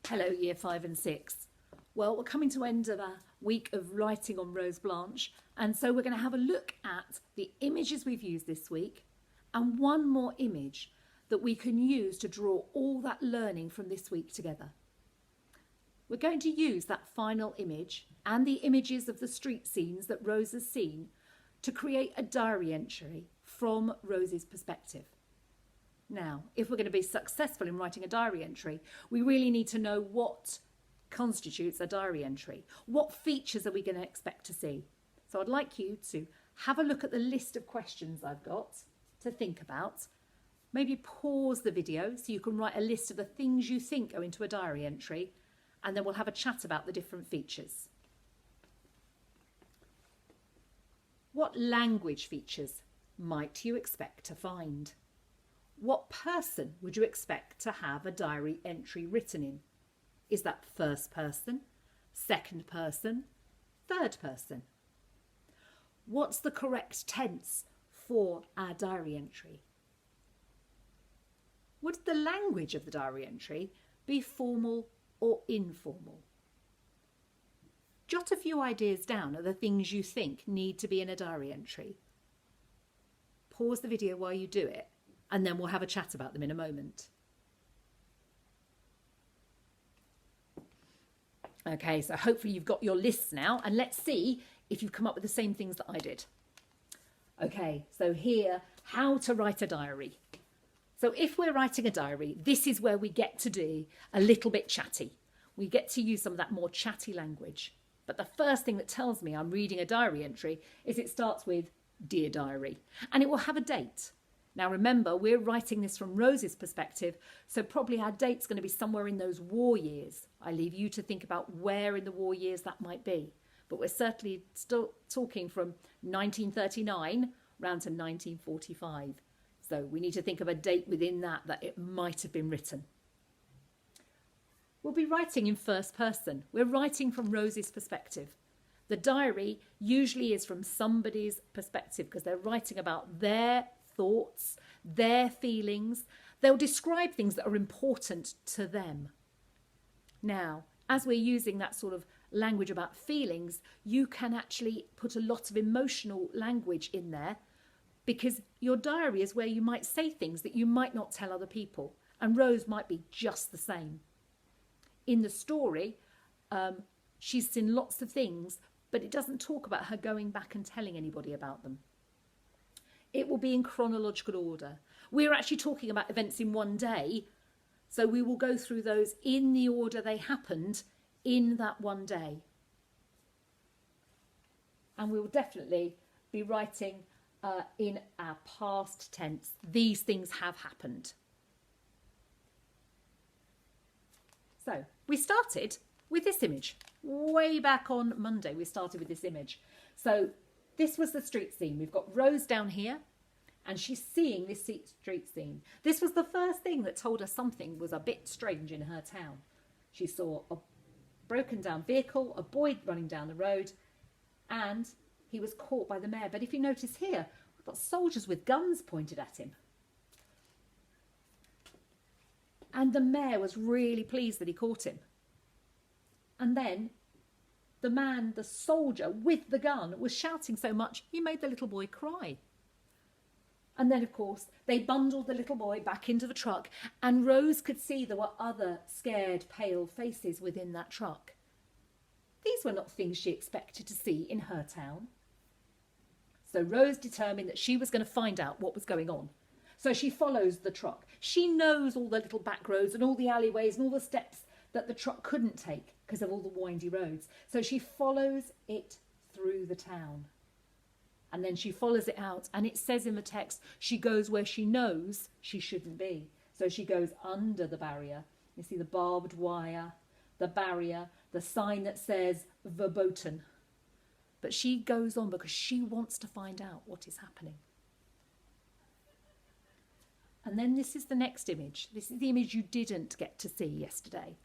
Hello, Year 5 and 6. Well, we're coming to the end of our week of writing on Rose Blanche, and so we're going to have a look at the images we've used this week and one more image that we can use to draw all that learning from this week together. We're going to use that final image and the images of the street scenes that Rose has seen to create a diary entry from Rose's perspective. Now, if we're going to be successful in writing a diary entry, we really need to know what constitutes a diary entry. What features are we going to expect to see? So I'd like you to have a look at the list of questions I've got to think about. Maybe pause the video so you can write a list of the things you think go into a diary entry, and then we'll have a chat about the different features. What language features might you expect to find? What person would you expect to have a diary entry written in? Is that first person, second person, third person? What's the correct tense for our diary entry? Would the language of the diary entry be formal or informal? Jot a few ideas down of the things you think need to be in a diary entry. Pause the video while you do it, and then we'll have a chat about them in a moment. Okay, so hopefully you've got your lists now, and let's see if you've come up with the same things that I did. Okay, so here, how to write a diary. So if we're writing a diary, this is where we get to do a little bit chatty. We get to use some of that more chatty language. But the first thing that tells me I'm reading a diary entry is it starts with Dear Diary, and it will have a date. Now remember, we're writing this from Rose's perspective, so probably our date's going to be somewhere in those war years. I leave you to think about where in the war years that might be. But we're certainly still talking from 1939 round to 1945. So we need to think of a date within that it might have been written. We'll be writing in first person. We're writing from Rose's perspective. The diary usually is from somebody's perspective because they're writing about their thoughts, their feelings. They'll describe things that are important to them. Now, as we're using that sort of language about feelings, you can actually put a lot of emotional language in there, because your diary is where you might say things that you might not tell other people. And Rose might be just the same. In the story, she's seen lots of things, but it doesn't talk about her going back and telling anybody about them. It will be in chronological order. We're actually talking about events in one day, so we will go through those in the order they happened in that one day. And we will definitely be writing in our past tense. These things have happened. So we started with this image. Way back on Monday, we started with this image. So this was the street scene. We've got Rose down here, and she's seeing this street scene. This was the first thing that told her something was a bit strange in her town. She saw a broken down vehicle, a boy running down the road, and he was caught by the mayor. But if you notice here, we've got soldiers with guns pointed at him. And the mayor was really pleased that he caught him. And then the man, the soldier with the gun, was shouting so much he made the little boy cry. And then, of course, they bundled the little boy back into the truck, and Rose could see there were other scared, pale faces within that truck. These were not things she expected to see in her town. So Rose determined that she was going to find out what was going on. So she follows the truck. She knows all the little back roads and all the alleyways and all the steps that the truck couldn't take because of all the windy roads. So she follows it through the town. And then she follows it out, and it says in the text, she goes where she knows she shouldn't be. So she goes under the barrier. You see the barbed wire, the barrier, the sign that says verboten. But she goes on because she wants to find out what is happening. And then this is the next image. This is the image you didn't get to see yesterday.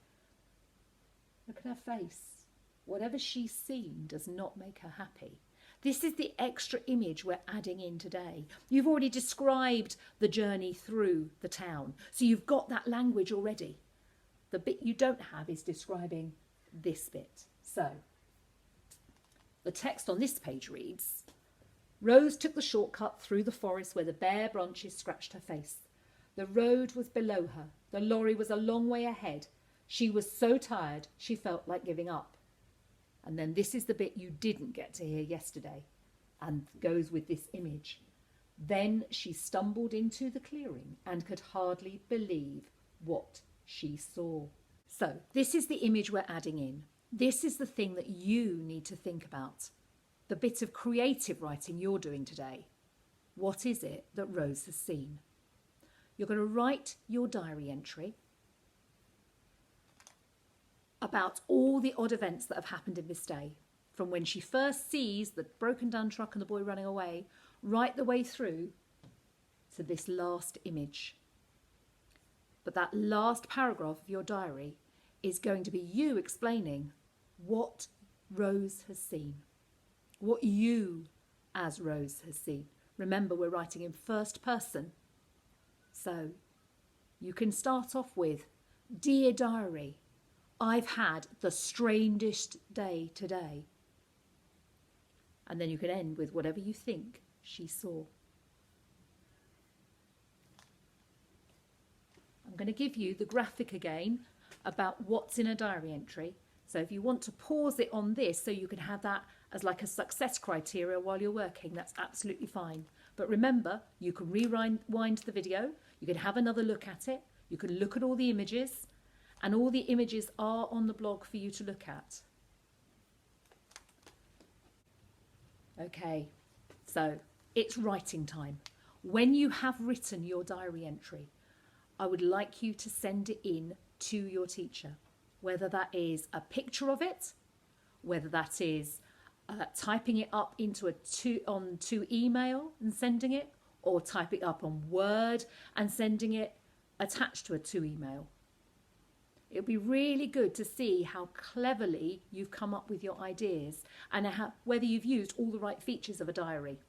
Look at her face. Whatever she's seen does not make her happy. This is the extra image we're adding in today. You've already described the journey through the town, so you've got that language already. The bit you don't have is describing this bit. So the text on this page reads, Rose took the shortcut through the forest where the bare branches scratched her face. The road was below her. The lorry was a long way ahead. She was so tired she felt like giving up. And then this is the bit you didn't get to hear yesterday and goes with this image. Then she stumbled into the clearing and could hardly believe what she saw. So this is the image we're adding in. This is the thing that you need to think about. The bit of creative writing you're doing today. What is it that Rose has seen? You're going to write your diary entry about all the odd events that have happened in this day, from when she first sees the broken down truck and the boy running away, right the way through to this last image. But that last paragraph of your diary is going to be you explaining what Rose has seen, what you as Rose has seen. Remember, we're writing in first person. So you can start off with, Dear Diary, I've had the strangest day today. And then you can end with whatever you think she saw. I'm going to give you the graphic again about what's in a diary entry. So if you want to pause it on this so you can have that as like a success criteria while you're working, that's absolutely fine. But remember, you can rewind the video, you can have another look at it, you can look at all the images, and all the images are on the blog for you to look at. Okay, so it's writing time. When you have written your diary entry, I would like you to send it in to your teacher, whether that is a picture of it, whether that is typing it up into to email and sending it, or typing it up on Word and sending it attached to a to email. It would be really good to see how cleverly you've come up with your ideas and whether you've used all the right features of a diary.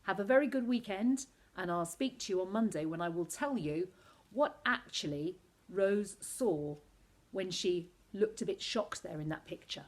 Have a very good weekend, and I'll speak to you on Monday when I will tell you what actually Rose saw when she looked a bit shocked there in that picture.